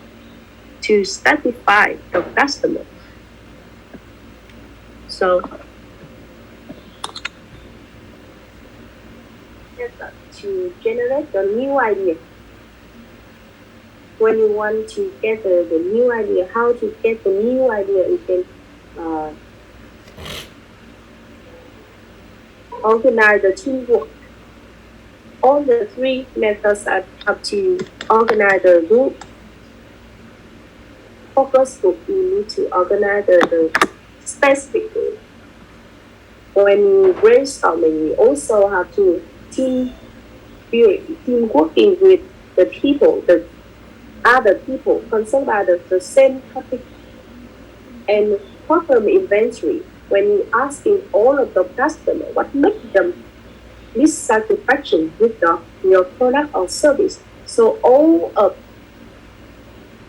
to satisfy the customer. So to generate the new idea. When you want to get the new idea, how to get the new idea, you can organize the teamwork. All the three methods are up to organize the group. Focus group, you need to organize the specific group. When you brainstorming, you also have to team working with the people, the other people concerned by the same topic. And problem inventory, when you asking all of the customer what makes them dissatisfaction with your product or service. So all of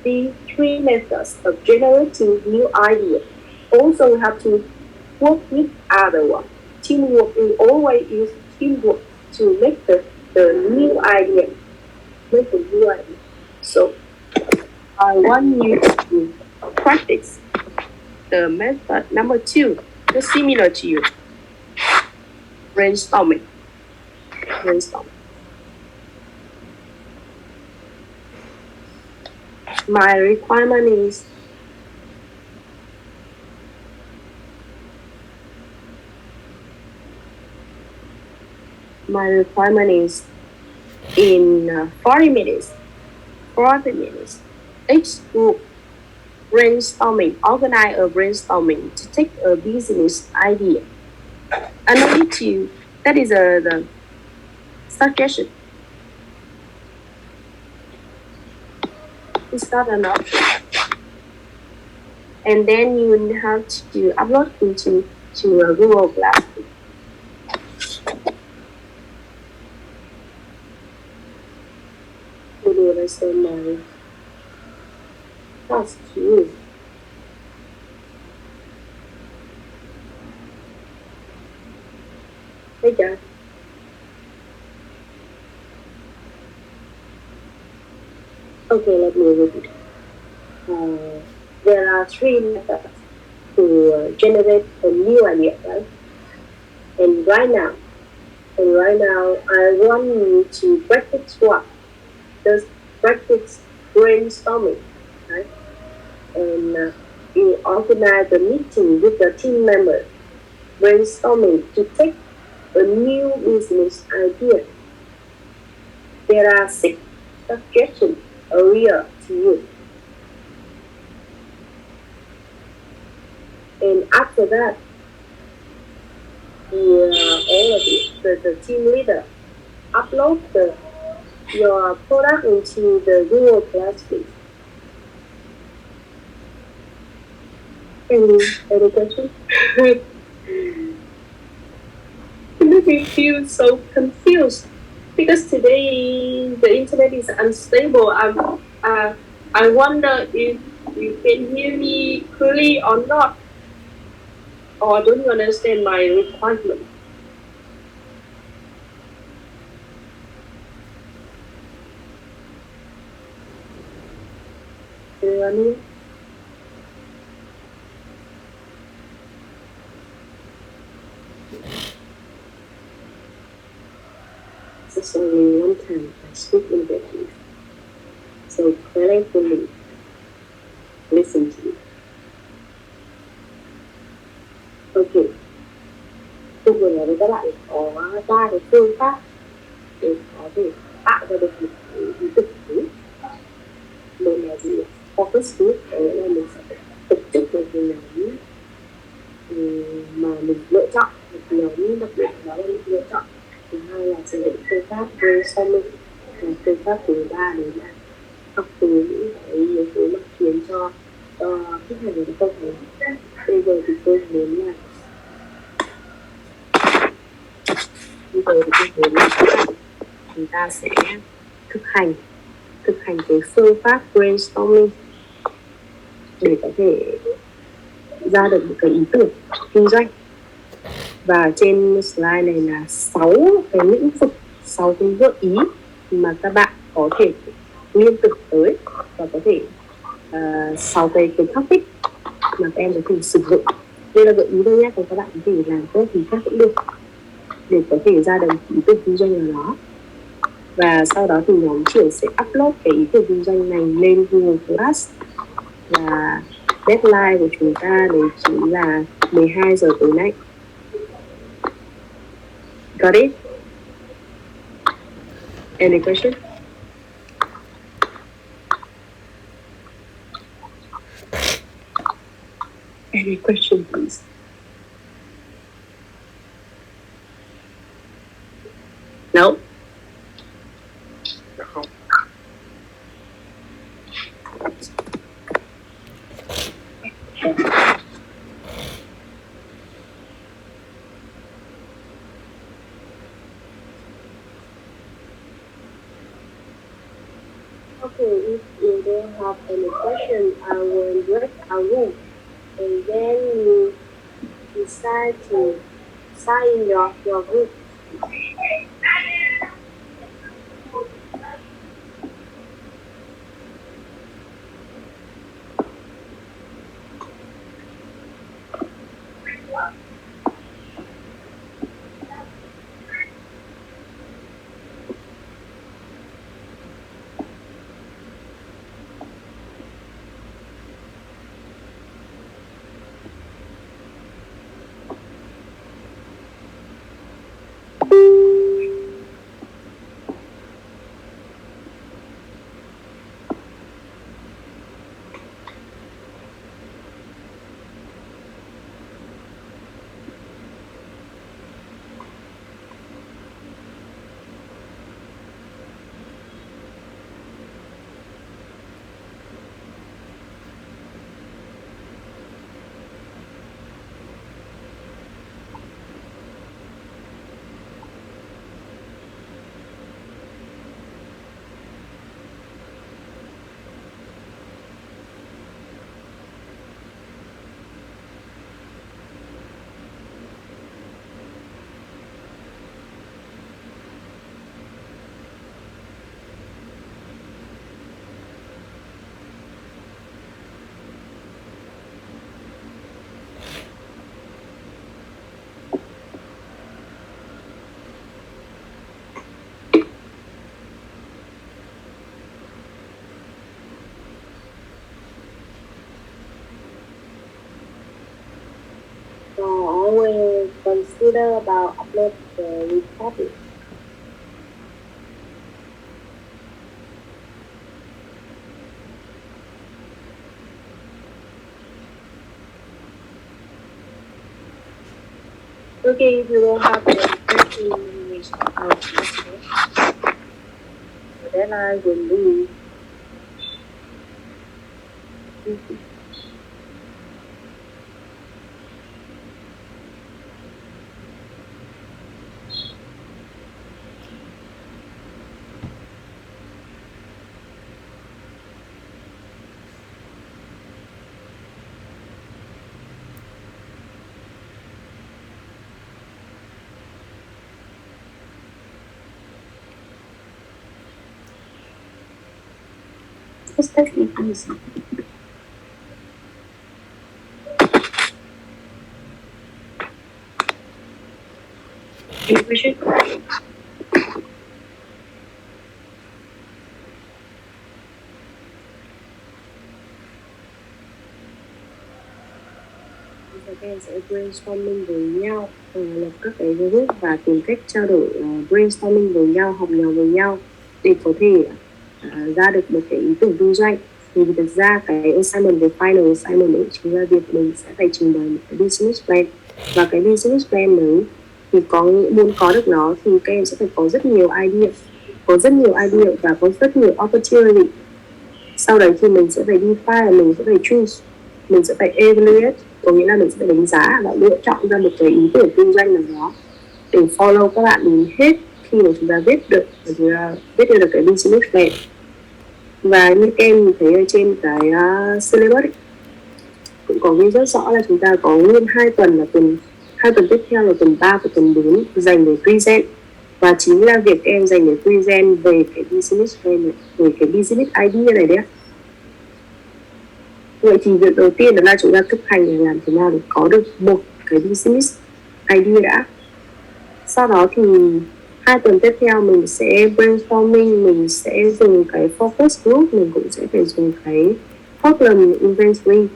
the three methods of generating new ideas also have to work with other one. Teamwork, we always use teamwork to make the new idea. So I want you to practice the method number 2, just similar to you. Brainstorming. My requirement is in 40 minutes. Each group brainstorming, organize a brainstorming to take a business idea. I know need to, that is the suggestion. It's not an option. And then you have to upload into a Google Classroom. You understand my task to you. Hey, Jack. Okay, let me repeat. There are 3 methods to generate a new idea, right? And right now, I want you to practice what? Just practice brainstorming, right? And you organize the meeting with the team members, brainstorming to take a new business idea. There are 6 suggestions area to you. And after that, all of the team leader upload your product into the Google Classroom. Any question? Make me feel so confused because today the internet is unstable. I wonder if you can hear me clearly or not, or don't you understand my requirement? Anyone? It's only one time I speak in Vietnamese, so carefully listen to me. Okay. tôi vừa nói với các bạn có ba cái phương pháp để có thể tạo ra được một cái ý tưởng mới. Một là gì? Focus group, đấy là mình sẽ tổ chức một cái nhóm mà mình lựa chọn, một nhóm đặc biệt đó là mình lựa chọn. Thứ hai là sử dụng phương pháp brainstorming, và phương pháp thứ ba đấy là học từ những cái yếu tố mà khiến cho khách hàng người ta không thấy. Bây giờ thì tôi muốn là chúng ta sẽ thực hành cái phương pháp brainstorming để có thể ra được một cái ý tưởng kinh doanh. Và trên slide này là 6 cái lĩnh vực, 6 cái gợi ý mà các bạn có thể liên tục tới, và có thể 6 cái topic mà các em có thể sử dụng. Đây là gợi ý thôi nhé, còn các bạn có thể làm tốt thì khác cũng được để có thể ra được ý tưởng kinh doanh nào đó. Và sau đó thì nhóm trưởng sẽ upload cái ý tưởng kinh doanh này lên Google Class, và deadline của chúng ta đấy chính là 12 giờ tối nay. Got it? Any question? Any question, please? No? Không. Okay, if you don't have any question, I will break our room, and then you decide to sign your group. So always consider about upload the recording. Okay, if you don't have any question, we start our session. Then I will leave. Just take it easy. Any question? Các em sẽ brainstorming với nhau, lập các cái group và tìm cách trao đổi, brainstorming với nhau, học nhóm với nhau để có thể ra được một cái ý tưởng kinh doanh. Thì thực ra cái assignment, cái final assignment ấy chính là việc mình sẽ phải trình bày một cái business plan, và cái business plan đấy thì muốn có được nó thì các em sẽ phải có rất nhiều idea và có rất nhiều opportunity. Sau đấy thì mình sẽ phải define, mình sẽ phải choose, mình sẽ phải evaluate, có nghĩa là mình sẽ phải đánh giá và lựa chọn ra một cái ý tưởng kinh doanh nào đó để follow các bạn đến hết khi mà chúng ta viết được cái business plan. Và như các em nhìn thấy ở trên cái syllabus ấy, cũng có ghi rất rõ là chúng ta có nguyên 2 tuần tiếp theo là tuần 3 và tuần 4 dành để present, và chính là việc các em dành để present về cái business plan này, về cái business idea này đấy. Vậy thì việc đầu tiên đó là chúng ta thực hành để làm thế nào để có được một cái business idea đã. Sau đó thì 2 tuần tiếp theo mình sẽ brainstorming, mình sẽ dùng cái focus group, mình cũng sẽ phải dùng cái problem inventory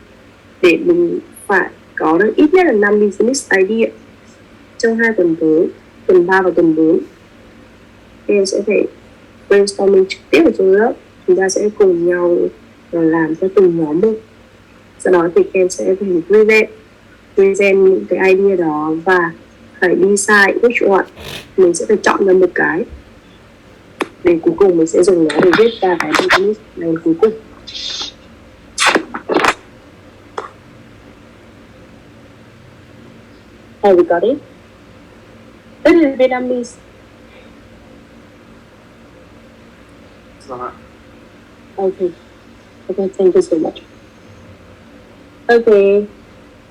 để mình phải có được ít nhất là 5 business idea trong 2 tuần tới, tuần 3 và tuần 4. Em sẽ phải brainstorming trực tiếp ở trong lớp, chúng ta sẽ cùng nhau làm theo từng nhóm một. Sau đó thì em sẽ phải present những cái idea đó và phải decide which one, mình sẽ phải chọn ra một cái để cuối cùng mình sẽ dùng nó để viết ra cái business plan cuối cùng. We got it. This is Vietnamese. Okay. Okay, thank you so much. Okay,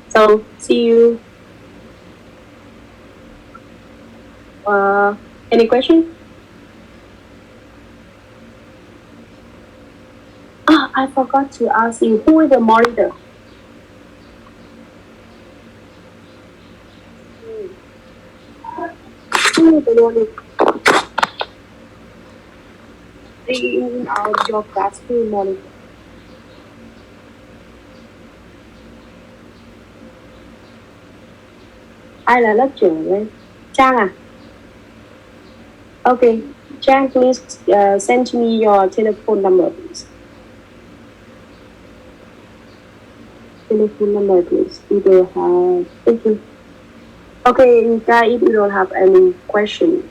so see you. Any question? I forgot to ask you, who is the monitor? Who is the monitor? In your class, who is monitor? Ai là lớp trưởng đây? Trang à? Okay, Trang, please send to me your telephone number, please. Telephone number, please. Thank you. Okay, Nika, if you don't have any question,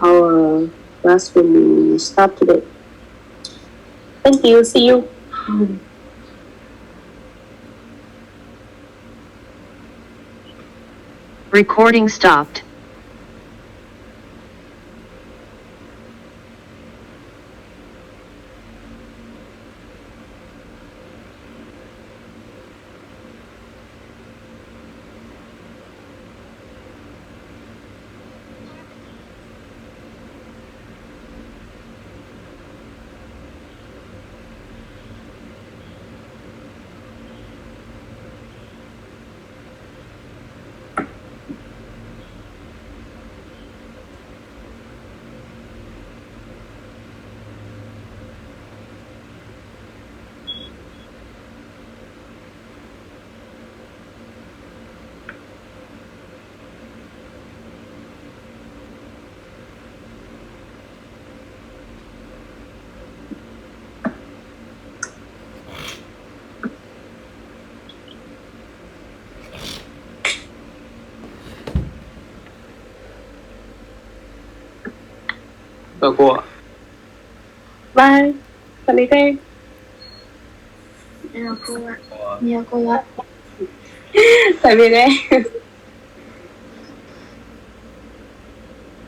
our class will stop today. Thank you. See you. Recording stopped. Cô ạ. Bye. Tạm biệt các em. Chào cô ạ. Chào cô ạ. Tạm biệt em.